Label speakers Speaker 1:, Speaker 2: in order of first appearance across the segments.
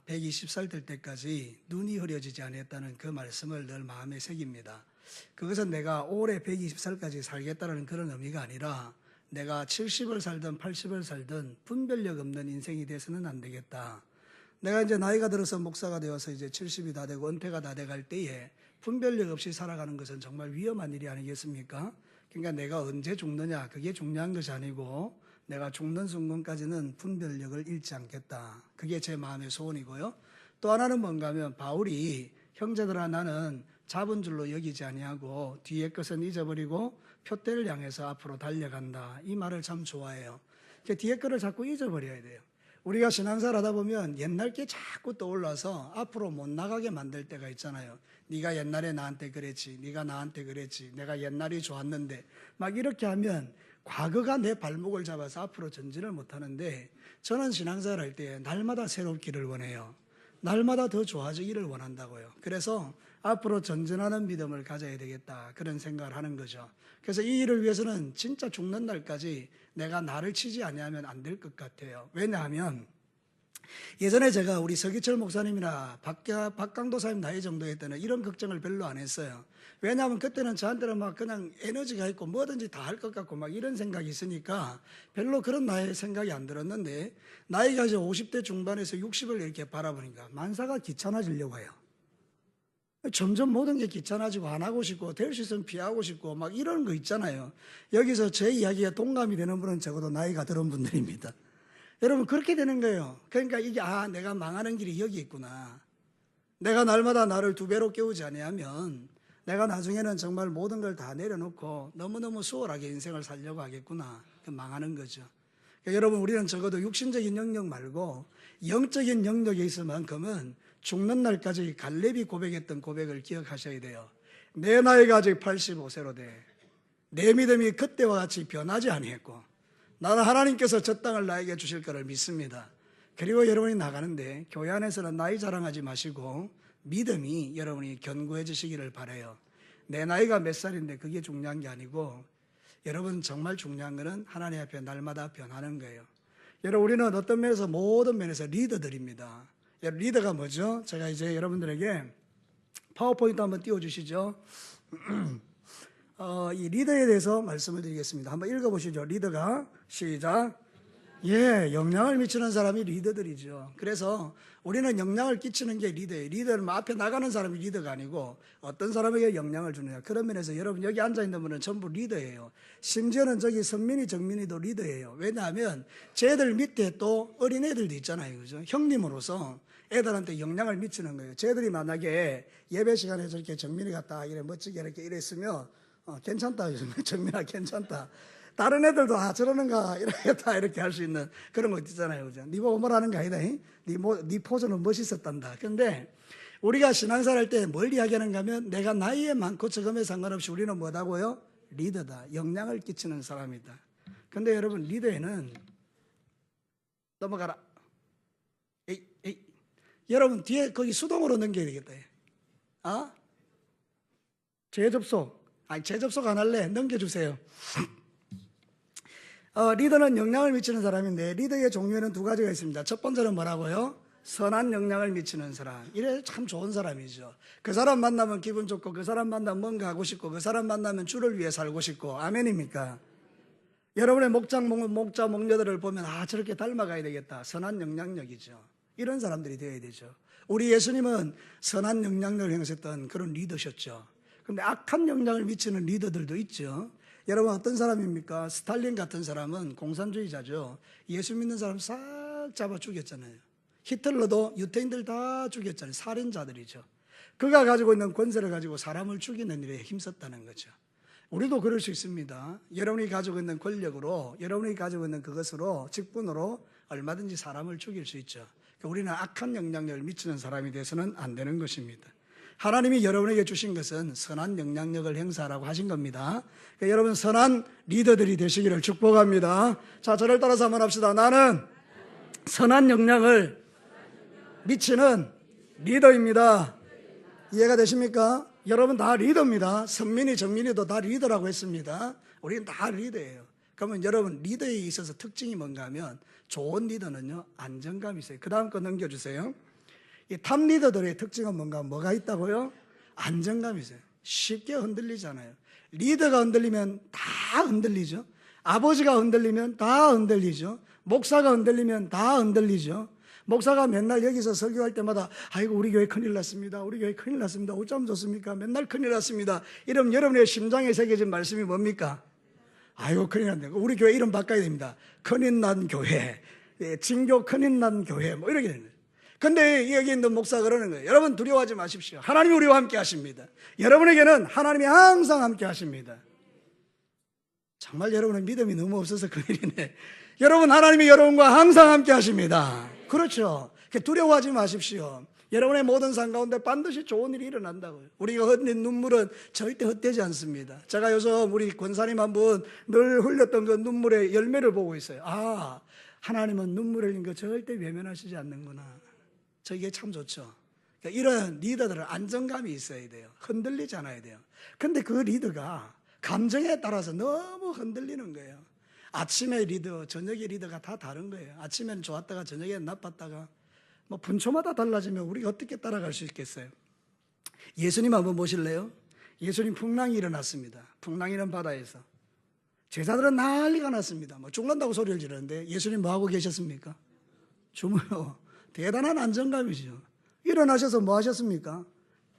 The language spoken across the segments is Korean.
Speaker 1: 120살 될 때까지 눈이 흐려지지 않았다는 그 말씀을 늘 마음에 새깁니다. 그것은 내가 올해 120살까지 살겠다는 그런 의미가 아니라 내가 70을 살든 80을 살든 분별력 없는 인생이 돼서는 안 되겠다. 내가 이제 나이가 들어서 목사가 되어서 이제 70이 다 되고 은퇴가 다 돼갈 때에 분별력 없이 살아가는 것은 정말 위험한 일이 아니겠습니까? 그러니까 내가 언제 죽느냐, 그게 중요한 것이 아니고 내가 죽는 순간까지는 분별력을 잃지 않겠다. 그게 제 마음의 소원이고요. 또 하나는 뭔가 하면 바울이 형제들아 나는 잡은 줄로 여기지 아니하고 뒤의 것은 잊어버리고 표대를 향해서 앞으로 달려간다. 이 말을 참 좋아해요. 뒤의 것을 자꾸 잊어버려야 돼요. 우리가 신앙생활 하다 보면 옛날 게 자꾸 떠올라서 앞으로 못 나가게 만들 때가 있잖아요. 네가 옛날에 나한테 그랬지, 네가 나한테 그랬지, 내가 옛날이 좋았는데 막 이렇게 하면 과거가 내 발목을 잡아서 앞으로 전진을 못하는데, 저는 신앙생활 할 때 날마다 새롭기를 원해요. 날마다 더 좋아지기를 원한다고요. 그래서 앞으로 전진하는 믿음을 가져야 되겠다, 그런 생각을 하는 거죠. 그래서 이 일을 위해서는 진짜 죽는 날까지 내가 나를 치지 아니하면 안 될 것 같아요. 왜냐하면 예전에 제가 우리 서기철 목사님이나 박강도사님 나이 정도 할 때는 이런 걱정을 별로 안 했어요. 왜냐하면 그때는 저한테는 막 그냥 에너지가 있고 뭐든지 다 할 것 같고 막 이런 생각이 있으니까 별로 그런 나이 생각이 안 들었는데, 나이가 이제 50대 중반에서 60을 이렇게 바라보니까 만사가 귀찮아지려고 해요. 점점 모든 게 귀찮아지고 안 하고 싶고 될 수 있으면 피하고 싶고 막 이런 거 있잖아요. 여기서 제 이야기에 동감이 되는 분은 적어도 나이가 들은 분들입니다. 여러분 그렇게 되는 거예요. 그러니까 이게 내가 망하는 길이 여기 있구나. 내가 날마다 나를 두 배로 깨우지 아니하면 내가 나중에는 정말 모든 걸 다 내려놓고 너무너무 수월하게 인생을 살려고 하겠구나. 망하는 거죠. 그러니까 여러분 우리는 적어도 육신적인 영역 말고 영적인 영역에 있을 만큼은 죽는 날까지 갈렙이 고백했던 고백을 기억하셔야 돼요. 내 나이가 아직 85세로 돼. 내 믿음이 그때와 같이 변하지 아니했고 나는 하나님께서 저 땅을 나에게 주실 것을 믿습니다. 그리고 여러분이 나가는데 교회 안에서는 나이 자랑하지 마시고 믿음이 여러분이 견고해지시기를 바라요. 내 나이가 몇 살인데 그게 중요한 게 아니고, 여러분 정말 중요한 것은 하나님 앞에 날마다 변하는 거예요. 여러분 우리는 어떤 면에서 모든 면에서 리더들입니다. 리더가 뭐죠? 제가 이제 여러분들에게 파워포인트 한번 띄워주시죠. 이 리더에 대해서 말씀을 드리겠습니다. 한번 읽어보시죠. 리더가 시작. 영향을 미치는 사람이 리더들이죠. 그래서 우리는 영향을 끼치는 게 리더예요. 리더는 앞에 나가는 사람이 리더가 아니고 어떤 사람에게 영향을 주느냐. 그런 면에서 여러분 여기 앉아있는 분은 전부 리더예요. 심지어는 저기 선민이 정민이도 리더예요. 왜냐하면 쟤들 밑에 또 어린애들도 있잖아요. 그죠? 형님으로서 애들한테 영향을 미치는 거예요. 쟤들이 만약에 예배 시간에 저렇게 정민이가 딱 이래 멋지게 이렇게 이랬으면 괜찮다. 정민아 괜찮다. 다른 애들도 저러는가 이렇게 할 수 있는 그런 거 있잖아요. 그죠? 네 보고 뭐라는 거 아니다. 네 포즈는 멋있었단다. 그런데 우리가 신앙생활 할 때 뭘 이야기하는가 하면 내가 나이에 많고 적음에 상관없이 우리는 뭐다고요? 리더다. 영향을 끼치는 사람이다. 근데 여러분 리더에는 넘어가라. 에이. 여러분 뒤에 거기 수동으로 넘겨야 되겠다. 재접속. 재접속 안 할래. 넘겨주세요. 리더는 영향을 미치는 사람인데 리더의 종류에는 두 가지가 있습니다. 첫 번째는 뭐라고요? 선한 영향을 미치는 사람. 이래 참 좋은 사람이죠. 그 사람 만나면 기분 좋고 그 사람 만나면 뭔가 하고 싶고 그 사람 만나면 주를 위해 살고 싶고. 아멘입니까? 여러분의 목자 목녀들을 보면 저렇게 닮아가야 되겠다. 선한 영향력이죠. 이런 사람들이 되어야 되죠. 우리 예수님은 선한 영향력을 행사했던 그런 리더셨죠. 그런데 악한 영향을 미치는 리더들도 있죠. 여러분 어떤 사람입니까? 스탈린 같은 사람은 공산주의자죠. 예수 믿는 사람 싹 잡아 죽였잖아요. 히틀러도 유태인들 다 죽였잖아요. 살인자들이죠. 그가 가지고 있는 권세를 가지고 사람을 죽이는 일에 힘썼다는 거죠. 우리도 그럴 수 있습니다. 여러분이 가지고 있는 권력으로, 여러분이 가지고 있는 그것으로, 직분으로 얼마든지 사람을 죽일 수 있죠. 우리는 악한 영향력을 미치는 사람이 돼서는 안 되는 것입니다. 하나님이 여러분에게 주신 것은 선한 영향력을 행사하라고 하신 겁니다. 그러니까 여러분 선한 리더들이 되시기를 축복합니다. 자, 저를 따라서 한번 합시다. 나는 선한 영향을 미치는 리더입니다. 이해가 되십니까? 여러분 다 리더입니다. 선민이 정민이도 다 리더라고 했습니다. 우리는 다 리더예요. 그러면 여러분 리더에 있어서 특징이 뭔가 하면 좋은 리더는요 안정감이 있어요. 그 다음 거 넘겨주세요. 이 탑 리더들의 특징은 뭔가 뭐가 있다고요? 안정감이 있어요. 쉽게 흔들리잖아요. 리더가 흔들리면 다 흔들리죠. 아버지가 흔들리면 다 흔들리죠. 목사가 흔들리면 다 흔들리죠. 목사가 맨날 여기서 설교할 때마다 아이고 우리 교회 큰일 났습니다. 우리 교회 큰일 났습니다. 어쩌면 좋습니까? 맨날 큰일 났습니다. 이러면 여러분의 심장에 새겨진 말씀이 뭡니까? 아이고 큰일 났네. 우리 교회 이름 바꿔야 됩니다. 큰일 난 교회, 진교 큰일 난 교회 뭐 이렇게 되는 거예요. 근데 여기 있는 목사가 그러는 거예요. 여러분 두려워하지 마십시오. 하나님이 우리와 함께 하십니다. 여러분에게는 하나님이 항상 함께 하십니다. 정말 여러분의 믿음이 너무 없어서 큰일이네. 여러분 하나님이 여러분과 항상 함께 하십니다. 그렇죠. 두려워하지 마십시오. 여러분의 모든 삶 가운데 반드시 좋은 일이 일어난다고요. 우리가 흘린 눈물은 절대 헛되지 않습니다. 제가 요즘 우리 권사님 한 분 늘 흘렸던 그 눈물의 열매를 보고 있어요. 아, 하나님은 눈물 흘린 거 절대 외면하시지 않는구나. 이게 참 좋죠. 그러니까 이런 리더들은 안정감이 있어야 돼요. 흔들리지 않아야 돼요. 근데 그 리더가 감정에 따라서 너무 흔들리는 거예요. 아침에 리더, 저녁에 리더가 다 다른 거예요. 아침에는 좋았다가 저녁에는 나빴다가 뭐 분초마다 달라지면 우리가 어떻게 따라갈 수 있겠어요? 예수님 한번 보실래요? 예수님 풍랑이 일어났습니다. 풍랑이 일어난 바다에서 제자들은 난리가 났습니다. 뭐 죽는다고 소리를 지르는데 예수님 뭐 하고 계셨습니까? 주무요. 대단한 안정감이죠. 일어나셔서 뭐 하셨습니까?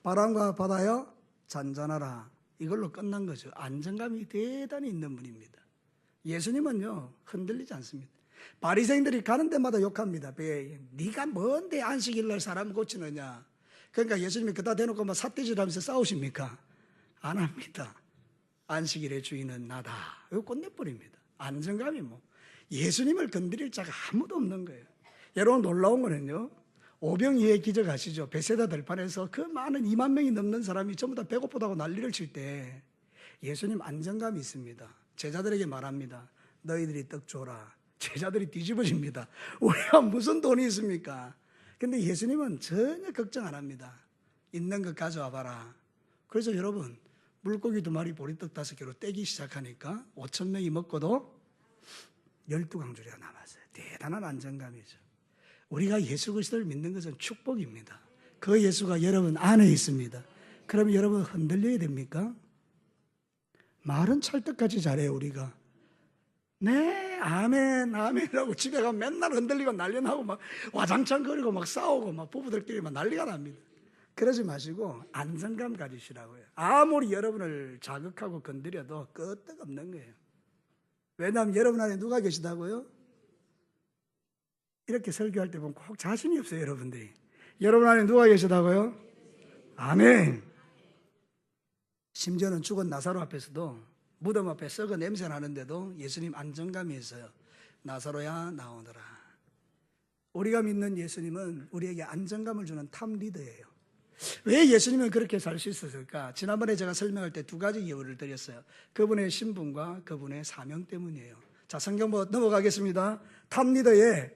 Speaker 1: 바람과 바다여 잔잔하라. 이걸로 끝난 거죠. 안정감이 대단히 있는 분입니다. 예수님은요 흔들리지 않습니다. 바리새인들이 가는 데마다 욕합니다. 네가 뭔데 안식일날 사람 고치느냐. 그러니까 예수님이 그다 대놓고 막 삿대질하면서 싸우십니까? 안 합니다. 안식일의 주인은 나다. 이거 끝내버립니다. 안정감이 뭐 예수님을 건드릴 자가 아무도 없는 거예요. 여러분 놀라운 거는요, 오병이의 기적 아시죠? 베세다 들판에서 그 많은 2만 명이 넘는 사람이 전부 다 배고프다고 난리를 칠 때 예수님 안정감이 있습니다. 제자들에게 말합니다. 너희들이 떡 줘라. 제자들이 뒤집어집니다. 우리가 무슨 돈이 있습니까? 근데 예수님은 전혀 걱정 안 합니다. 있는 것 가져와 봐라. 그래서 여러분 물고기 2마리 보리떡 5개로 떼기 시작하니까 5천 명이 먹고도 12강줄이가 남았어요. 대단한 안정감이죠. 우리가 예수 그리스도를 믿는 것은 축복입니다. 그 예수가 여러분 안에 있습니다. 그러면 여러분 흔들려야 됩니까? 말은 찰떡같이 잘해요. 우리가 네 아멘 아멘이라고 집에 가면 맨날 흔들리고 난리나고 막 와장창거리고 막 싸우고 막 부부들끼리 막 난리가 납니다. 그러지 마시고 안정감 가지시라고요. 아무리 여러분을 자극하고 건드려도 끄떡없는 거예요. 왜냐하면 여러분 안에 누가 계시다고요? 이렇게 설교할 때 보면 꼭 자신이 없어요. 여러분들이. 여러분 안에 누가 계시다고요? 아멘. 심지어는 죽은 나사로 앞에서도 무덤 앞에 썩은 냄새 나는데도 예수님 안정감이 있어요. 나사로야 나오너라. 우리가 믿는 예수님은 우리에게 안정감을 주는 탑 리더예요. 왜 예수님은 그렇게 살 수 있었을까? 지난번에 제가 설명할 때 2가지 이유를 드렸어요. 그분의 신분과 그분의 사명 때문이에요. 자, 성경 넘어가겠습니다. 탑 리더의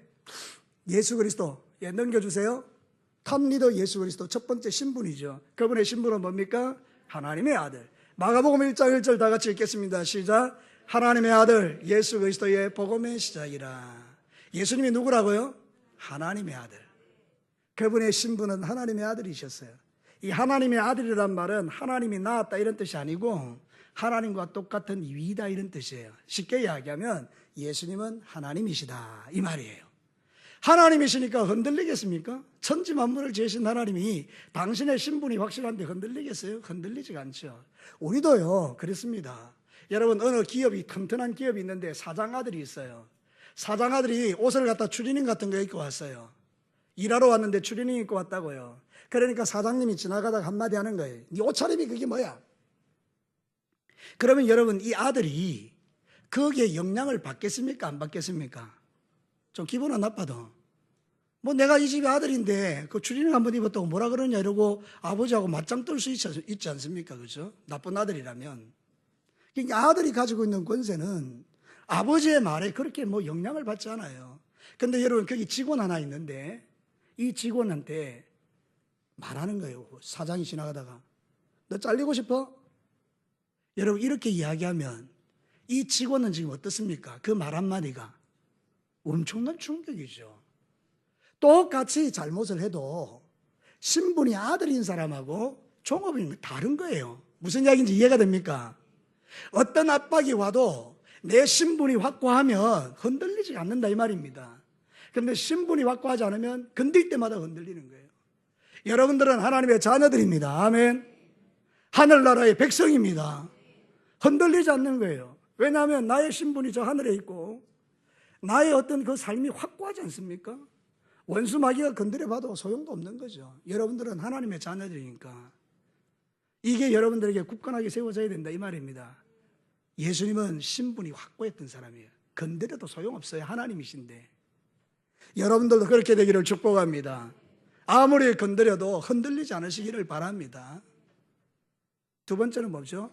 Speaker 1: 예수 그리스도, 넘겨주세요. 탑 리더 예수 그리스도 첫 번째 신분이죠. 그분의 신분은 뭡니까? 하나님의 아들. 마가복음 1장 1절 다 같이 읽겠습니다. 시작. 하나님의 아들 예수 그리스도의 복음의 시작이라. 예수님이 누구라고요? 하나님의 아들. 그분의 신분은 하나님의 아들이셨어요. 이 하나님의 아들이란 말은 하나님이 낳았다 이런 뜻이 아니고 하나님과 똑같은 위다 이런 뜻이에요. 쉽게 이야기하면 예수님은 하나님이시다 이 말이에요. 하나님이시니까 흔들리겠습니까? 천지 만물을 지으신 하나님이 당신의 신분이 확실한데 흔들리겠어요? 흔들리지가 않죠. 우리도요 그렇습니다. 여러분 어느 기업이 튼튼한 기업이 있는데 사장 아들이 있어요. 사장 아들이 옷을 갖다 추리닝 같은 거 입고 왔어요. 일하러 왔는데 추리닝 입고 왔다고요. 그러니까 사장님이 지나가다가 한마디 하는 거예요. 네 옷차림이 그게 뭐야? 그러면 여러분 이 아들이 거기에 영향을 받겠습니까? 안 받겠습니까? 좀 기분은 나빠도 뭐 내가 이 집의 아들인데 그 추리닝 한번 입었다고 뭐라 그러냐 이러고 아버지하고 맞짱 뜰 수 있지 않습니까? 그렇죠? 나쁜 아들이라면. 그러니까 아들이 가지고 있는 권세는 아버지의 말에 그렇게 뭐 영향을 받지 않아요. 근데 여러분 거기 직원 하나 있는데 이 직원한테 말하는 거예요. 사장이 지나가다가 너 잘리고 싶어? 여러분 이렇게 이야기하면 이 직원은 지금 어떻습니까? 그 말 한마디가 엄청난 충격이죠. 똑같이 잘못을 해도 신분이 아들인 사람하고 종업인 다른 거예요. 무슨 이야기인지 이해가 됩니까? 어떤 압박이 와도 내 신분이 확고하면 흔들리지 않는다 이 말입니다. 그런데 신분이 확고하지 않으면 건들 때마다 흔들리는 거예요. 여러분들은 하나님의 자녀들입니다. 아멘. 하늘나라의 백성입니다. 흔들리지 않는 거예요. 왜냐하면 나의 신분이 저 하늘에 있고 나의 어떤 그 삶이 확고하지 않습니까? 원수 마귀가 건드려봐도 소용도 없는 거죠. 여러분들은 하나님의 자녀들이니까 이게 여러분들에게 굳건하게 세워져야 된다 이 말입니다. 예수님은 신분이 확고했던 사람이에요. 건드려도 소용없어요. 하나님이신데. 여러분들도 그렇게 되기를 축복합니다. 아무리 건드려도 흔들리지 않으시기를 바랍니다. 두 번째는 뭐죠?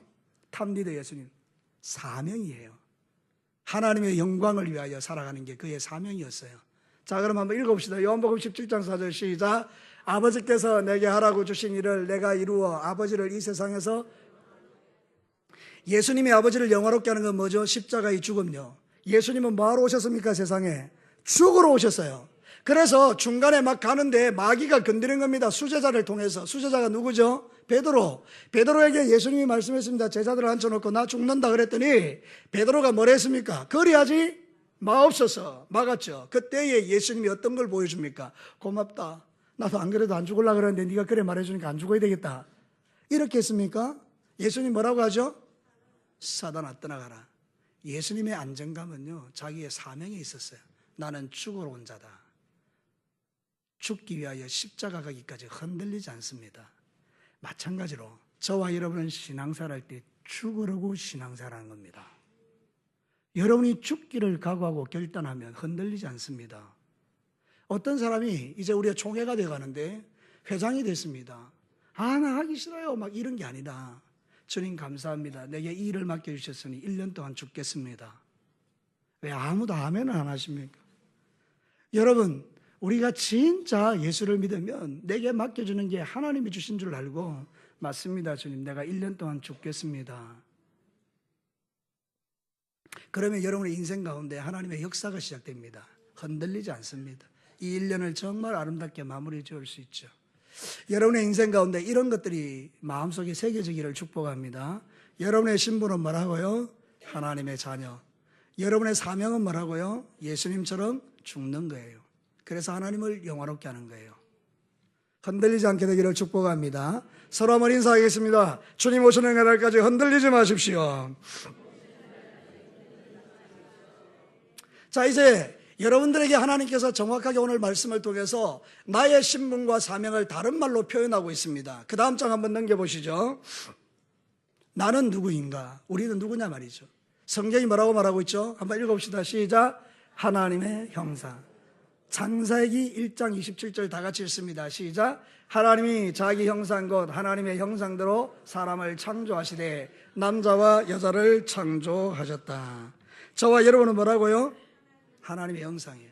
Speaker 1: 탑리더 예수님. 사명이에요. 하나님의 영광을 위하여 살아가는 게 그의 사명이었어요. 자, 그럼 한번 읽어봅시다. 요한복음 17장 4절 시작. 아버지께서 내게 하라고 주신 일을 내가 이루어 아버지를 이 세상에서, 예수님이 아버지를 영화롭게 하는 건 뭐죠? 십자가의 죽음요. 예수님은 뭐하러 오셨습니까? 세상에 죽으러 오셨어요. 그래서 중간에 막 가는데 마귀가 건드린 겁니다. 수제자를 통해서. 수제자가 누구죠? 베드로. 베드로에게 예수님이 말씀했습니다. 제자들을 앉혀놓고 나 죽는다 그랬더니 베드로가 뭐라 했습니까? 그리하지 마옵소서. 막았죠. 그때에 예수님이 어떤 걸 보여줍니까? 고맙다. 나도 안 그래도 안 죽으려고 그랬는데 네가 그래 말해주니까 안 죽어야 되겠다. 이렇게 했습니까? 예수님 뭐라고 하죠? 사단아 떠나가라. 예수님의 안정감은요, 자기의 사명에 있었어요. 나는 죽으러 온 자다. 죽기 위하여 십자가 가기까지 흔들리지 않습니다. 마찬가지로 저와 여러분은 신앙생활할 때 죽으려고 신앙생활하는 겁니다. 여러분이 죽기를 각오하고 결단하면 흔들리지 않습니다. 어떤 사람이 이제 우리가 총회가 돼가는데 회장이 됐습니다. 아, 나 하기 싫어요. 막 이런 게 아니라 주님 감사합니다. 내게 이 일을 맡겨주셨으니 1년 동안 죽겠습니다. 왜 아무도 아멘을 안 하십니까? 여러분, 우리가 진짜 예수를 믿으면 내게 맡겨주는 게 하나님이 주신 줄 알고 맞습니다. 주님, 내가 1년 동안 죽겠습니다. 그러면 여러분의 인생 가운데 하나님의 역사가 시작됩니다. 흔들리지 않습니다. 이 1년을 정말 아름답게 마무리 지을 수 있죠. 여러분의 인생 가운데 이런 것들이 마음속에 새겨지기를 축복합니다. 여러분의 신분은 뭐라고요? 하나님의 자녀. 여러분의 사명은 뭐라고요? 예수님처럼 죽는 거예요. 그래서 하나님을 영화롭게 하는 거예요. 흔들리지 않게 되기를 축복합니다. 서로 한번 인사하겠습니다. 주님 오시는 날까지 흔들리지 마십시오. 자, 이제 여러분들에게 하나님께서 정확하게 오늘 말씀을 통해서 나의 신분과 사명을 다른 말로 표현하고 있습니다. 그 다음 장 한번 넘겨보시죠. 나는 누구인가? 우리는 누구냐 말이죠. 성경이 뭐라고 말하고 있죠? 한번 읽어봅시다. 시작. 하나님의 형상. 창세기 1장 27절 다 같이 읽습니다. 시작. 하나님이 자기 형상 곧 하나님의 형상대로 사람을 창조하시되 남자와 여자를 창조하셨다. 저와 여러분은 뭐라고요? 하나님의 형상이에요.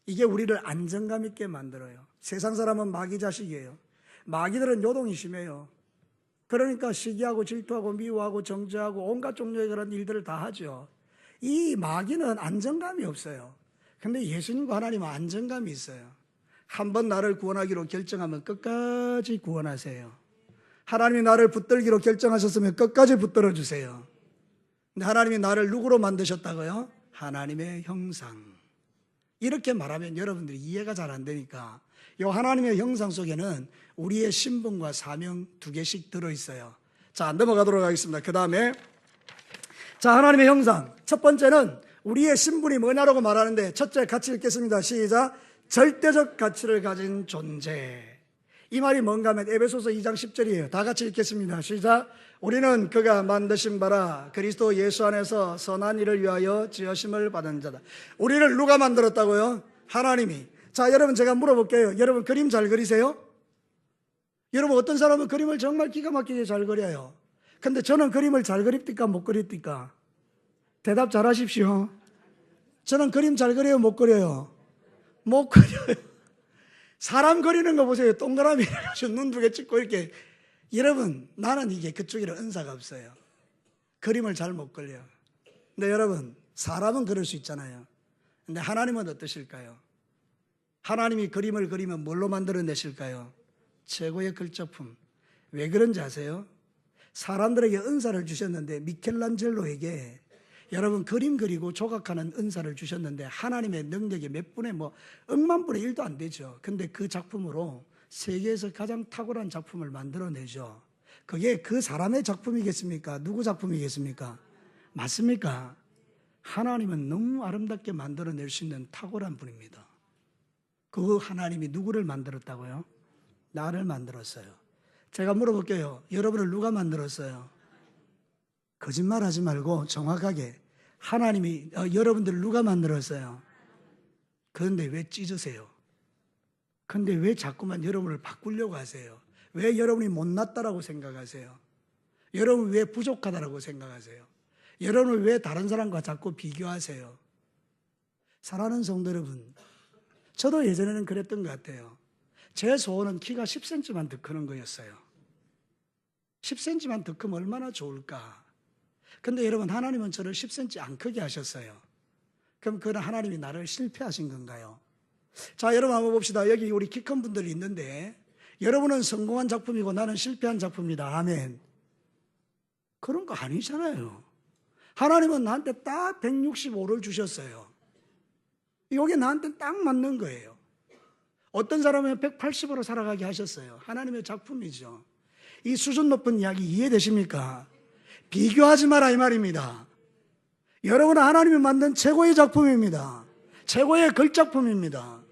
Speaker 1: 이게 우리를 안정감 있게 만들어요. 세상 사람은 마귀 자식이에요. 마귀들은 요동이 심해요. 그러니까 시기하고 질투하고 미워하고 정죄하고 온갖 종류의 그런 일들을 다 하죠. 이 마귀는 안정감이 없어요. 근데 예수님과 하나님은 안정감이 있어요. 한번 나를 구원하기로 결정하면 끝까지 구원하세요. 하나님이 나를 붙들기로 결정하셨으면 끝까지 붙들어 주세요. 근데 하나님이 나를 누구로 만드셨다고요? 하나님의 형상. 이렇게 말하면 여러분들이 이해가 잘 안 되니까 이 하나님의 형상 속에는 우리의 신분과 사명 두 개씩 들어있어요. 자, 넘어가도록 하겠습니다. 그 다음에 자, 하나님의 형상. 첫 번째는 우리의 신분이 뭐냐라고 말하는데 첫째 같이 읽겠습니다. 시작. 절대적 가치를 가진 존재. 이 말이 뭔가 하면 에베소서 2장 10절이에요. 다 같이 읽겠습니다. 시작. 우리는 그가 만드신 바라 그리스도 예수 안에서 선한 일을 위하여 지으심을 받은 자다. 우리를 누가 만들었다고요? 하나님이. 자, 여러분 제가 물어볼게요. 여러분 그림 잘 그리세요? 여러분 어떤 사람은 그림을 정말 기가 막히게 잘 그려요. 근데 저는 그림을 잘 그립니까? 못 그립니까? 대답 잘 하십시오. 저는 그림 잘 그려요? 못 그려요? 못 그려요. 사람 그리는 거 보세요. 동그라미 눈 두 개 찍고 이렇게. 여러분, 나는 이게 그쪽이라 은사가 없어요. 그림을 잘 못 그려요. 근데 여러분, 사람은 그릴 수 있잖아요. 근데 하나님은 어떠실까요? 하나님이 그림을 그리면 뭘로 만들어내실까요? 최고의 글작품. 왜 그런지 아세요? 사람들에게 은사를 주셨는데 미켈란젤로에게 여러분 그림 그리고 조각하는 은사를 주셨는데 하나님의 능력이 몇 분의 억만 분의 1도 안 되죠. 근데 그 작품으로 세계에서 가장 탁월한 작품을 만들어내죠. 그게 그 사람의 작품이겠습니까? 누구 작품이겠습니까? 맞습니까? 하나님은 너무 아름답게 만들어낼 수 있는 탁월한 분입니다. 그 하나님이 누구를 만들었다고요? 나를 만들었어요. 제가 물어볼게요. 여러분을 누가 만들었어요? 거짓말하지 말고 정확하게 하나님이 여러분들을 누가 만들었어요? 그런데 왜 찢으세요? 그런데 왜 자꾸만 여러분을 바꾸려고 하세요? 왜 여러분이 못났다라고 생각하세요? 여러분 왜 부족하다라고 생각하세요? 여러분을 왜 다른 사람과 자꾸 비교하세요? 사랑하는 성도 여러분, 저도 예전에는 그랬던 것 같아요. 제 소원은 키가 10cm만 더 크는 거였어요. 10cm만 더 크면 얼마나 좋을까? 근데 여러분 하나님은 저를 10cm 안 크게 하셨어요. 그럼 그건 하나님이 나를 실패하신 건가요? 자, 여러분 한번 봅시다. 여기 우리 키 큰 분들이 있는데 여러분은 성공한 작품이고 나는 실패한 작품이다. 아멘. 그런 거 아니잖아요. 하나님은 나한테 딱 165를 주셨어요. 이게 나한테 딱 맞는 거예요. 어떤 사람은 180으로 살아가게 하셨어요. 하나님의 작품이죠. 이 수준 높은 이야기 이해되십니까? 비교하지 마라 이 말입니다. 여러분은 하나님이 만든 최고의 작품입니다. 최고의 글작품입니다.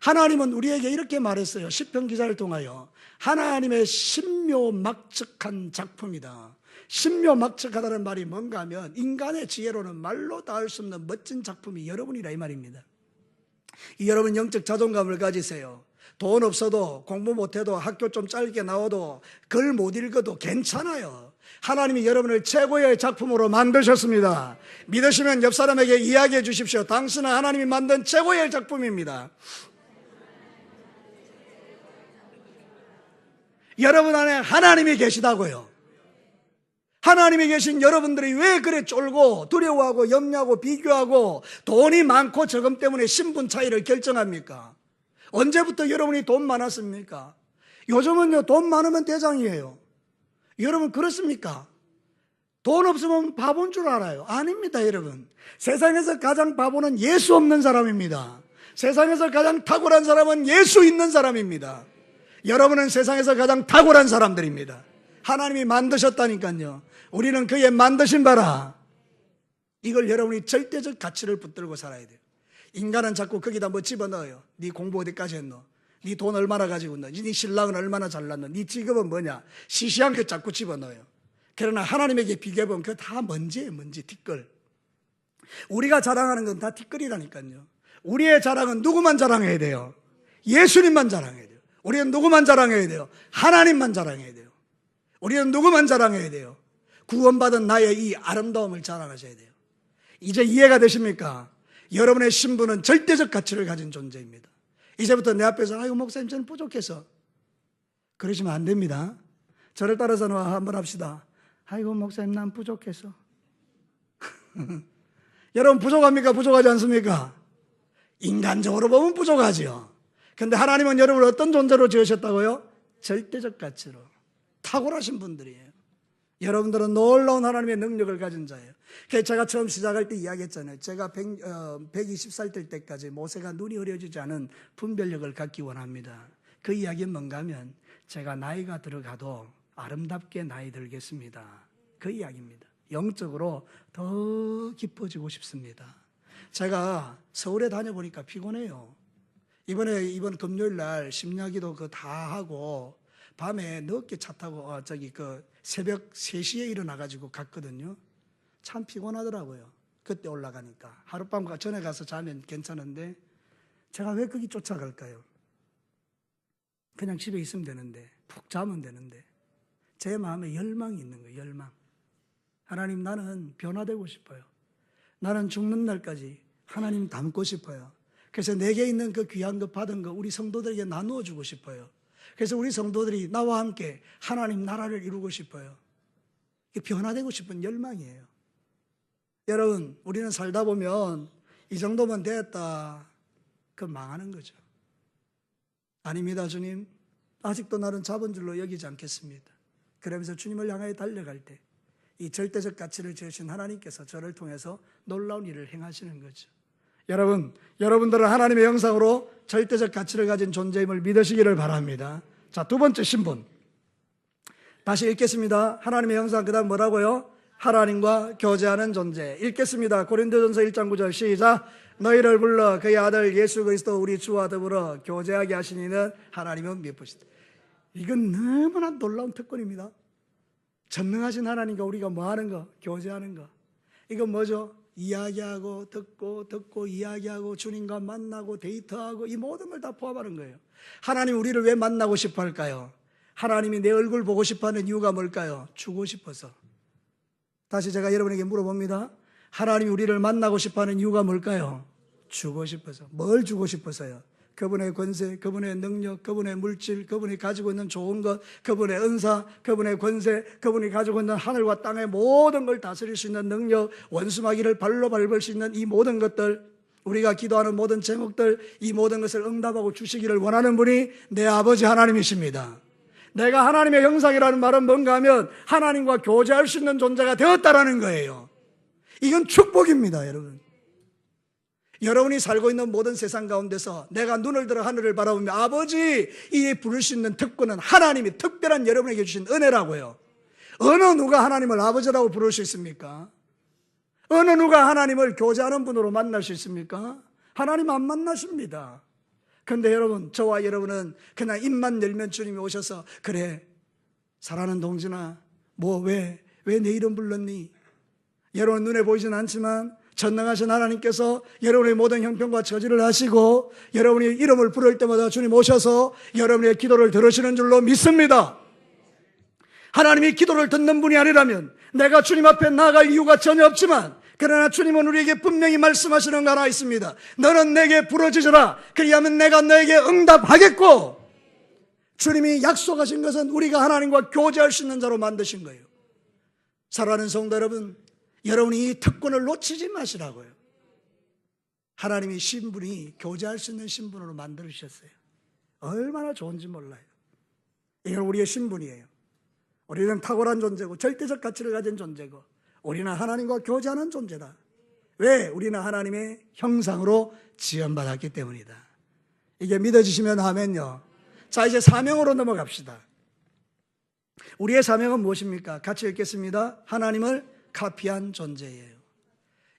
Speaker 1: 하나님은 우리에게 이렇게 말했어요. 시편 기자를 통하여 하나님의 신묘막측한 작품이다. 신묘막측하다는 말이 뭔가 하면 인간의 지혜로는 말로 다 할 수 없는 멋진 작품이 여러분이라 이 말입니다. 여러분 영적 자존감을 가지세요. 돈 없어도 공부 못해도 학교 좀 짧게 나와도 글 못 읽어도 괜찮아요. 하나님이 여러분을 최고의 작품으로 만드셨습니다. 믿으시면 옆 사람에게 이야기해 주십시오. 당신은 하나님이 만든 최고의 작품입니다. 여러분 안에 하나님이 계시다고요. 하나님이 계신 여러분들이 왜 그래 쫄고 두려워하고 염려하고 비교하고 돈이 많고 적음 때문에 신분 차이를 결정합니까? 언제부터 여러분이 돈 많았습니까? 요즘은요 돈 많으면 대장이에요. 여러분 그렇습니까? 돈 없으면 바보인 줄 알아요. 아닙니다 여러분. 세상에서 가장 바보는 예수 없는 사람입니다. 세상에서 가장 탁월한 사람은 예수 있는 사람입니다. 여러분은 세상에서 가장 탁월한 사람들입니다. 하나님이 만드셨다니까요. 우리는 그의 만드신 바라. 이걸 여러분이 절대적 가치를 붙들고 살아야 돼요. 인간은 자꾸 거기다 뭐 집어넣어요. 네 공부 어디까지 했노? 네 돈 얼마나 가지고 있노? 네 신랑은 얼마나 잘났노? 네 직업은 뭐냐? 시시한 거 자꾸 집어넣어요. 그러나 하나님에게 비교해보면 그거 다 먼지예요. 먼지, 티끌. 우리가 자랑하는 건 다 티끌이라니까요. 우리의 자랑은 누구만 자랑해야 돼요? 예수님만 자랑해야 돼요. 우리는 누구만 자랑해야 돼요? 하나님만 자랑해야 돼요. 우리는 누구만 자랑해야 돼요? 구원받은 나의 이 아름다움을 자랑하셔야 돼요. 이제 이해가 되십니까? 여러분의 신분은 절대적 가치를 가진 존재입니다. 이제부터 내 앞에서 아이고 목사님 저는 부족해서 그러시면 안 됩니다. 저를 따라서 한번 합시다. 아이고 목사님 난 부족해서. 여러분 부족합니까? 부족하지 않습니까? 인간적으로 보면 부족하지요. 근데 하나님은 여러분을 어떤 존재로 지으셨다고요? 절대적 가치로. 탁월하신 분들이에요. 여러분들은 놀라운 하나님의 능력을 가진 자예요. 그래서 제가 처음 시작할 때 이야기했잖아요. 제가 120살 될 때까지 모세가 눈이 흐려지지 않은 분별력을 갖기 원합니다. 그 이야기는 뭔가 하면 제가 나이가 들어가도 아름답게 나이 들겠습니다. 그 이야기입니다. 영적으로 더 깊어지고 싶습니다. 제가 서울에 다녀보니까 피곤해요. 이번 금요일 날 심야기도 그거 다 하고 밤에 늦게 차 타고 새벽 3시에 일어나가지고 갔거든요. 참 피곤하더라고요. 그때 올라가니까. 하룻밤 전에 가서 자면 괜찮은데 제가 왜 거기 쫓아갈까요? 그냥 집에 있으면 되는데 푹 자면 되는데 제 마음에 열망이 있는 거예요. 열망. 하나님 나는 변화되고 싶어요. 나는 죽는 날까지 하나님 닮고 싶어요. 그래서 내게 있는 그 귀한 거 받은 거 우리 성도들에게 나누어 주고 싶어요. 그래서 우리 성도들이 나와 함께 하나님 나라를 이루고 싶어요. 변화되고 싶은 열망이에요. 여러분 우리는 살다 보면 이 정도면 됐다. 그건 망하는 거죠. 아닙니다 주님. 아직도 나는 자본줄로 여기지 않겠습니다. 그러면서 주님을 향하여 달려갈 때 이 절대적 가치를 지으신 하나님께서 저를 통해서 놀라운 일을 행하시는 거죠. 여러분, 여러분들은 하나님의 형상으로 절대적 가치를 가진 존재임을 믿으시기를 바랍니다. 자, 두 번째 신분. 다시 읽겠습니다. 하나님의 형상, 그 다음 뭐라고요? 하나님과 교제하는 존재. 읽겠습니다. 고린도전서 1장 9절 시작. 너희를 불러 그의 아들 예수 그리스도 우리 주와 더불어 교제하게 하신 이는 하나님은 미쁘시다. 이건 너무나 놀라운 특권입니다. 전능하신 하나님과 우리가 뭐하는 거? 교제하는 거. 이건 뭐죠? 이야기하고 듣고 이야기하고 주님과 만나고 데이트하고 이 모든 걸 다 포함하는 거예요. 하나님 우리를 왜 만나고 싶어 할까요? 하나님이 내 얼굴 보고 싶어 하는 이유가 뭘까요? 주고 싶어서. 다시 제가 여러분에게 물어봅니다. 하나님이 우리를 만나고 싶어 하는 이유가 뭘까요? 주고 싶어서. 뭘 주고 싶어서요? 그분의 권세, 그분의 능력, 그분의 물질, 그분이 가지고 있는 좋은 것, 그분의 은사, 그분의 권세, 그분이 가지고 있는 하늘과 땅의 모든 걸 다스릴 수 있는 능력, 원수마귀를 발로 밟을 수 있는 이 모든 것들, 우리가 기도하는 모든 제목들, 이 모든 것을 응답하고 주시기를 원하는 분이 내 아버지 하나님이십니다. 내가 하나님의 형상이라는 말은 뭔가 하면 하나님과 교제할 수 있는 존재가 되었다라는 거예요. 이건 축복입니다, 여러분. 여러분이 살고 있는 모든 세상 가운데서 내가 눈을 들어 하늘을 바라보며 아버지 이 부를 수 있는 특권은 하나님이 특별한 여러분에게 주신 은혜라고요. 어느 누가 하나님을 아버지라고 부를 수 있습니까? 어느 누가 하나님을 교제하는 분으로 만날 수 있습니까? 하나님 안 만나십니다. 그런데 여러분, 저와 여러분은 그냥 입만 열면 주님이 오셔서 그래 사랑하는 동진아 왜 내 이름 불렀니? 여러분 눈에 보이진 않지만 전능하신 하나님께서 여러분의 모든 형편과 처지를 하시고 여러분이 이름을 부를 때마다 주님 오셔서 여러분의 기도를 들으시는 줄로 믿습니다. 하나님이 기도를 듣는 분이 아니라면 내가 주님 앞에 나아갈 이유가 전혀 없지만 그러나 주님은 우리에게 분명히 말씀하시는 거 하나 있습니다. 너는 내게 부르짖으라. 그리하면 내가 너에게 응답하겠고, 주님이 약속하신 것은 우리가 하나님과 교제할 수 있는 자로 만드신 거예요. 사랑하는 성도 여러분, 여러분이 이 특권을 놓치지 마시라고요. 하나님이 신분이 교제할 수 있는 신분으로 만들으셨어요. 얼마나 좋은지 몰라요. 이건 우리의 신분이에요. 우리는 탁월한 존재고 절대적 가치를 가진 존재고 우리는 하나님과 교제하는 존재다. 왜? 우리는 하나님의 형상으로 지음받았기 때문이다. 이게 믿어지시면 아멘요. 자, 이제 사명으로 넘어갑시다. 우리의 사명은 무엇입니까? 같이 읽겠습니다. 하나님을 카피한 존재예요.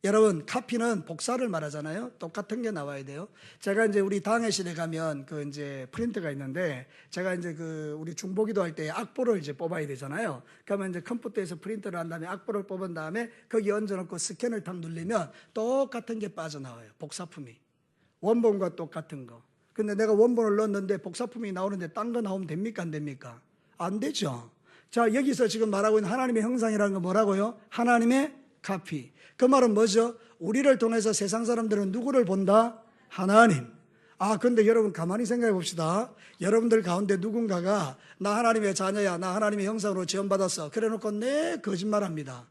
Speaker 1: 여러분, 카피는 복사를 말하잖아요. 똑같은 게 나와야 돼요. 제가 이제 우리 당회실에 가면 그 이제 프린터가 있는데 제가 이제 그 우리 중보기도 할 때 악보를 이제 뽑아야 되잖아요. 그러면 이제 컴퓨터에서 프린터를 한 다음에 악보를 뽑은 다음에 거기 얹어놓고 스캔을 탁 누르면 똑같은 게 빠져나와요. 복사품이. 원본과 똑같은 거. 근데 내가 원본을 넣었는데 복사품이 나오는데 딴 거 나오면 됩니까? 안 됩니까? 안 되죠. 자, 여기서 지금 말하고 있는 하나님의 형상이라는 건 뭐라고요? 하나님의 카피. 그 말은 뭐죠? 우리를 통해서 세상 사람들은 누구를 본다? 하나님. 근데 여러분 가만히 생각해 봅시다. 여러분들 가운데 누군가가 나 하나님의 자녀야, 나 하나님의 형상으로 지원받았어. 그래 놓고 거짓말합니다.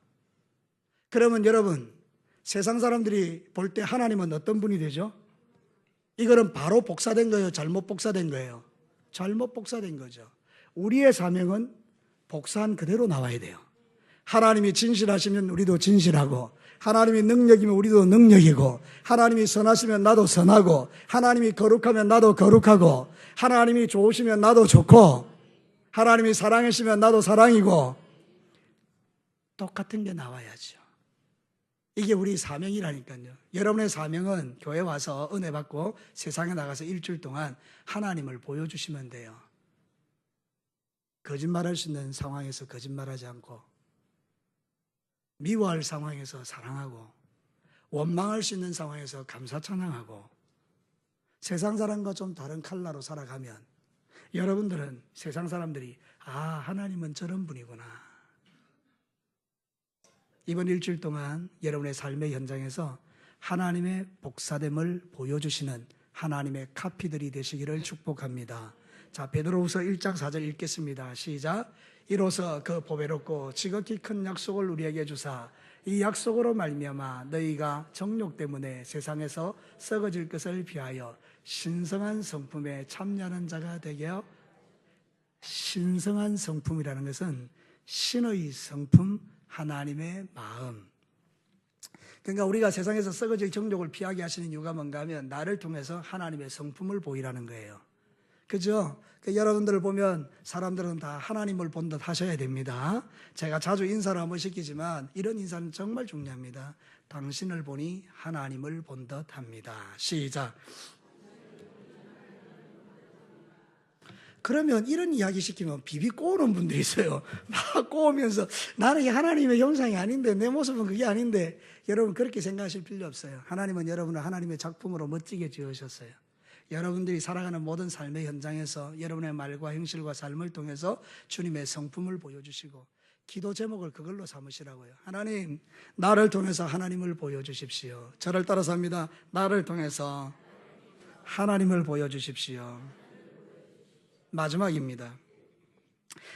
Speaker 1: 그러면 여러분, 세상 사람들이 볼 때 하나님은 어떤 분이 되죠? 이거는 바로 복사된 거예요? 잘못 복사된 거예요? 잘못 복사된 거죠. 우리의 사명은 복사한 그대로 나와야 돼요. 하나님이 진실하시면 우리도 진실하고, 하나님이 능력이면 우리도 능력이고, 하나님이 선하시면 나도 선하고, 하나님이 거룩하면 나도 거룩하고, 하나님이 좋으시면 나도 좋고, 하나님이 사랑하시면 나도 사랑이고, 똑같은 게 나와야죠. 이게 우리 사명이라니까요. 여러분의 사명은 교회 와서 은혜 받고 세상에 나가서 일주일 동안 하나님을 보여주시면 돼요. 거짓말할 수 있는 상황에서 거짓말하지 않고, 미워할 상황에서 사랑하고, 원망할 수 있는 상황에서 감사 찬양하고, 세상 사람과 좀 다른 컬러로 살아가면 여러분들은 세상 사람들이 하나님은 저런 분이구나. 이번 일주일 동안 여러분의 삶의 현장에서 하나님의 복사됨을 보여주시는 하나님의 카피들이 되시기를 축복합니다. 자, 베드로후서 1장 4절 읽겠습니다. 시작. 이로써 그 보배롭고 지극히 큰 약속을 우리에게 주사 이 약속으로 말미암아 너희가 정욕 때문에 세상에서 썩어질 것을 피하여 신성한 성품에 참여하는 자가 되게 신성한 성품이라는 것은 신의 성품, 하나님의 마음. 그러니까 우리가 세상에서 썩어질 정욕을 피하게 하시는 이유가 뭔가 하면 나를 통해서 하나님의 성품을 보이라는 거예요. 그죠? 여러분들을 보면 사람들은 다 하나님을 본 듯 하셔야 됩니다. 제가 자주 인사를 한번 시키지만 이런 인사는 정말 중요합니다. 당신을 보니 하나님을 본 듯 합니다. 시작. 그러면 이런 이야기 시키면 비비 꼬우는 분들이 있어요. 막 꼬우면서 나는 하나님의 형상이 아닌데, 내 모습은 그게 아닌데. 여러분 그렇게 생각하실 필요 없어요. 하나님은 여러분을 하나님의 작품으로 멋지게 지으셨어요. 여러분들이 살아가는 모든 삶의 현장에서 여러분의 말과 행실과 삶을 통해서 주님의 성품을 보여주시고, 기도 제목을 그걸로 삼으시라고요. 하나님, 나를 통해서 하나님을 보여주십시오. 저를 따라서 합니다. 나를 통해서 하나님을 보여주십시오. 마지막입니다.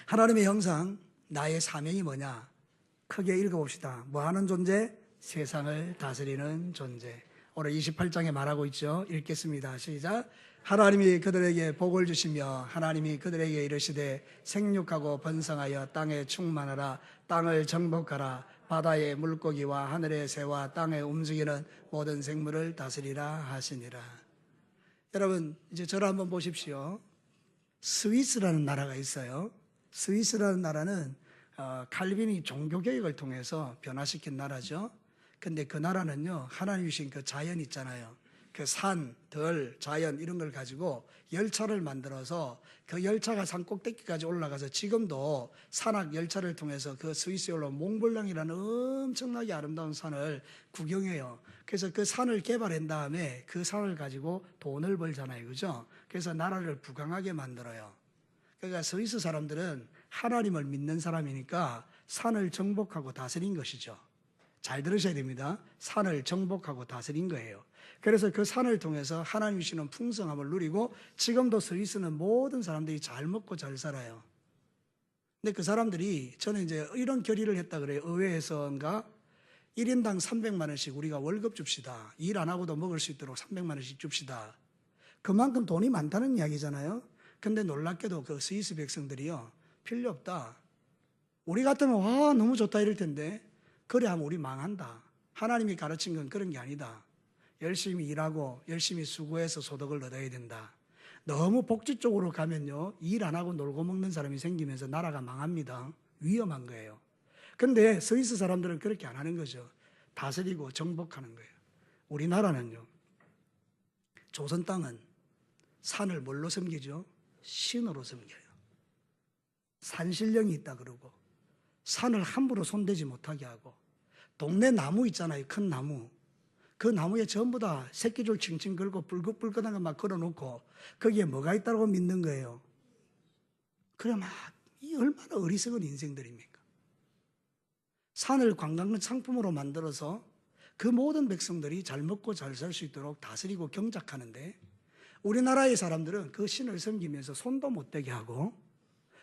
Speaker 1: 하나님의 형상, 나의 사명이 뭐냐? 크게 읽어봅시다. 뭐 하는 존재? 세상을 다스리는 존재. 오늘 28장에 말하고 있죠. 읽겠습니다. 시작. 하나님이 그들에게 복을 주시며 하나님이 그들에게 이르시되 생육하고 번성하여 땅에 충만하라. 땅을 정복하라. 바다의 물고기와 하늘의 새와 땅에 움직이는 모든 생물을 다스리라 하시니라. 여러분 이제 저를 한번 보십시오. 스위스라는 나라가 있어요. 스위스라는 나라는 칼빈이 종교개혁을 통해서 변화시킨 나라죠. 근데 그 나라는요, 하나님 주신 그 자연 있잖아요. 그 산, 들, 자연 이런 걸 가지고 열차를 만들어서 그 열차가 산 꼭대기까지 올라가서 지금도 산악 열차를 통해서 그 스위스에 올라온 몽블랑이라는 엄청나게 아름다운 산을 구경해요. 그래서 그 산을 개발한 다음에 그 산을 가지고 돈을 벌잖아요. 그죠? 그래서 나라를 부강하게 만들어요. 그러니까 스위스 사람들은 하나님을 믿는 사람이니까 산을 정복하고 다스린 것이죠. 잘 들으셔야 됩니다. 산을 정복하고 다스린 거예요. 그래서 그 산을 통해서 하나님 주시는 풍성함을 누리고 지금도 스위스는 모든 사람들이 잘 먹고 잘 살아요. 근데 그 사람들이 저는 이제 이런 결의를 했다 그래요. 의회에서인가 1인당 300만 원씩 우리가 월급 줍시다. 일 안 하고도 먹을 수 있도록 300만 원씩 줍시다. 그만큼 돈이 많다는 이야기잖아요. 근데 놀랍게도 그 스위스 백성들이요, 필요 없다. 우리 같으면 와 너무 좋다 이럴 텐데 그래 하면 우리 망한다. 하나님이 가르친 건 그런 게 아니다. 열심히 일하고 열심히 수고해서 소득을 얻어야 된다. 너무 복지 쪽으로 가면요, 일 안 하고 놀고 먹는 사람이 생기면서 나라가 망합니다. 위험한 거예요. 근데 스위스 사람들은 그렇게 안 하는 거죠. 다스리고 정복하는 거예요. 우리나라는요, 조선 땅은 산을 뭘로 섬기죠? 신으로 섬겨요. 산신령이 있다 그러고 산을 함부로 손대지 못하게 하고, 동네 나무 있잖아요. 큰 나무. 그 나무에 전부 다 새끼줄 칭칭 걸고 뿔긋뿔긋한 거 막 걸어놓고 거기에 뭐가 있다고 믿는 거예요. 그래 막 이 얼마나 어리석은 인생들입니까? 산을 관광 상품으로 만들어서 그 모든 백성들이 잘 먹고 잘 살 수 있도록 다스리고 경작하는데, 우리나라의 사람들은 그 신을 섬기면서 손도 못 대게 하고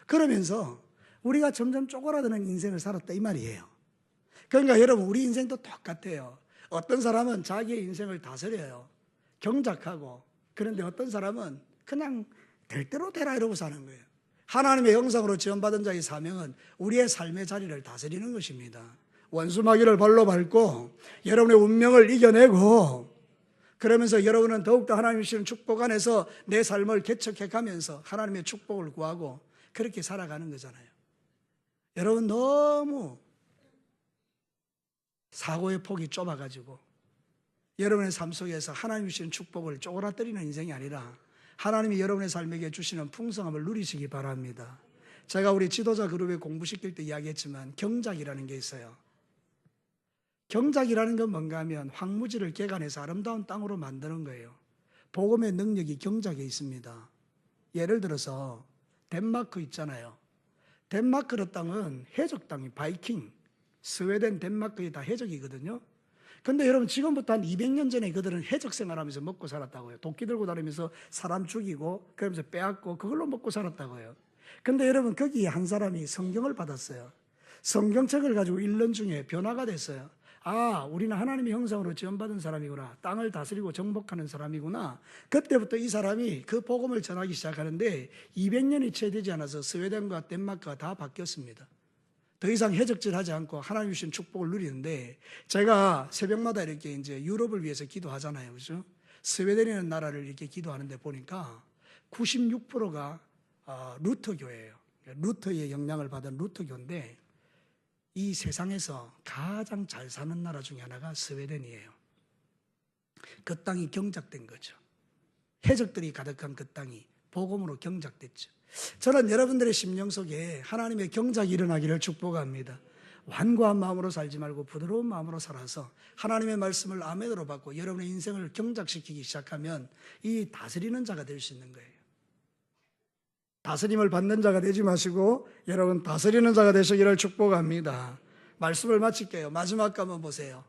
Speaker 1: 그러면서 우리가 점점 쪼그라드는 인생을 살았다 이 말이에요. 그러니까 여러분 우리 인생도 똑같아요. 어떤 사람은 자기의 인생을 다스려요. 경작하고. 그런데 어떤 사람은 그냥 될 대로 되라 이러고 사는 거예요. 하나님의 형상으로 지원받은 자의 사명은 우리의 삶의 자리를 다스리는 것입니다. 원수마귀를 발로 밟고 여러분의 운명을 이겨내고, 그러면서 여러분은 더욱더 하나님이 주시는 축복 안에서 내 삶을 개척해 가면서 하나님의 축복을 구하고 그렇게 살아가는 거잖아요. 여러분 너무 사고의 폭이 좁아가지고 여러분의 삶 속에서 하나님 주시는 축복을 쪼그라뜨리는 인생이 아니라 하나님이 여러분의 삶에게 주시는 풍성함을 누리시기 바랍니다. 제가 우리 지도자 그룹에 공부시킬 때 이야기했지만 경작이라는 게 있어요. 경작이라는 건 뭔가 하면 황무지를 개간해서 아름다운 땅으로 만드는 거예요. 복음의 능력이 경작에 있습니다. 예를 들어서 덴마크 있잖아요. 덴마크의 땅은 해적 땅이 바이킹, 스웨덴, 덴마크이 다 해적이거든요. 근데 여러분 지금부터 한 200년 전에 그들은 해적 생활하면서 먹고 살았다고요. 도끼 들고 다니면서 사람 죽이고 그러면서 빼앗고 그걸로 먹고 살았다고요. 근데 여러분 거기에 한 사람이 성경을 받았어요. 성경책을 가지고 1년 중에 변화가 됐어요. 아, 우리는 하나님의 형상으로 지원받은 사람이구나. 땅을 다스리고 정복하는 사람이구나. 그때부터 이 사람이 그 복음을 전하기 시작하는데 200년이 채 되지 않아서 스웨덴과 덴마크가 다 바뀌었습니다. 더 이상 해적질하지 않고 하나님 주신 축복을 누리는데, 제가 새벽마다 이렇게 이제 유럽을 위해서 기도하잖아요. 그죠? 스웨덴이라는 나라를 이렇게 기도하는데 보니까 96%가 루터교예요. 루터의 영향을 받은 루터교인데, 이 세상에서 가장 잘 사는 나라 중에 하나가 스웨덴이에요. 그 땅이 경작된 거죠. 해적들이 가득한 그 땅이 복음으로 경작됐죠. 저는 여러분들의 심령 속에 하나님의 경작이 일어나기를 축복합니다. 완고한 마음으로 살지 말고 부드러운 마음으로 살아서 하나님의 말씀을 아멘으로 받고 여러분의 인생을 경작시키기 시작하면 이 다스리는 자가 될 수 있는 거예요. 다스림을 받는 자가 되지 마시고 여러분 다스리는 자가 되시기를 축복합니다. 말씀을 마칠게요. 마지막 거 한번 보세요.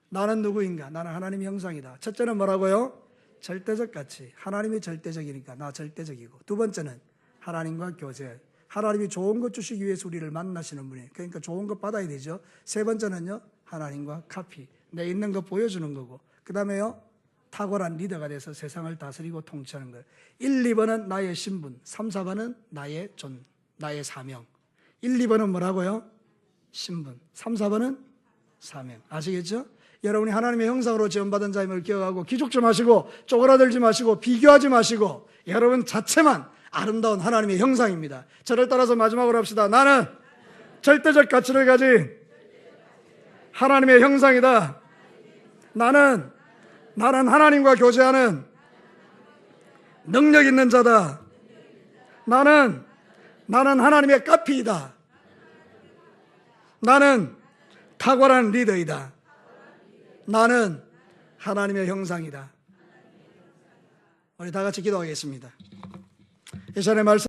Speaker 1: 나는 누구인가? 나는 하나님의 형상이다. 첫째는 뭐라고요? 절대적 가치. 하나님이 절대적이니까 나 절대적이고, 두 번째는 하나님과 교제. 하나님이 좋은 것 주시기 위해서 우리를 만나시는 분이, 그러니까 좋은 것 받아야 되죠. 세 번째는요, 하나님과 카피. 내 있는 거 보여주는 거고, 그 다음에요, 탁월한 리더가 돼서 세상을 다스리고 통치하는 거예요. 1, 2번은 나의 신분, 3, 4번은 나의 나의 사명. 1, 2번은 뭐라고요? 신분. 3, 4번은 사명. 아시겠죠? 여러분이 하나님의 형상으로 지원받은 자임을 기억하고 기죽지 마시고 쪼그라들지 마시고 비교하지 마시고 여러분 자체만 아름다운 하나님의 형상입니다. 저를 따라서 마지막으로 합시다. 나는 절대적 가치를 가진 하나님의 형상이다. 나는 하나님과 교제하는 능력 있는 자다. 나는 하나님의 카피이다. 나는 탁월한 리더이다. 나는 하나님의 형상이다. 우리 다 같이 기도하겠습니다. 이 시간에 말씀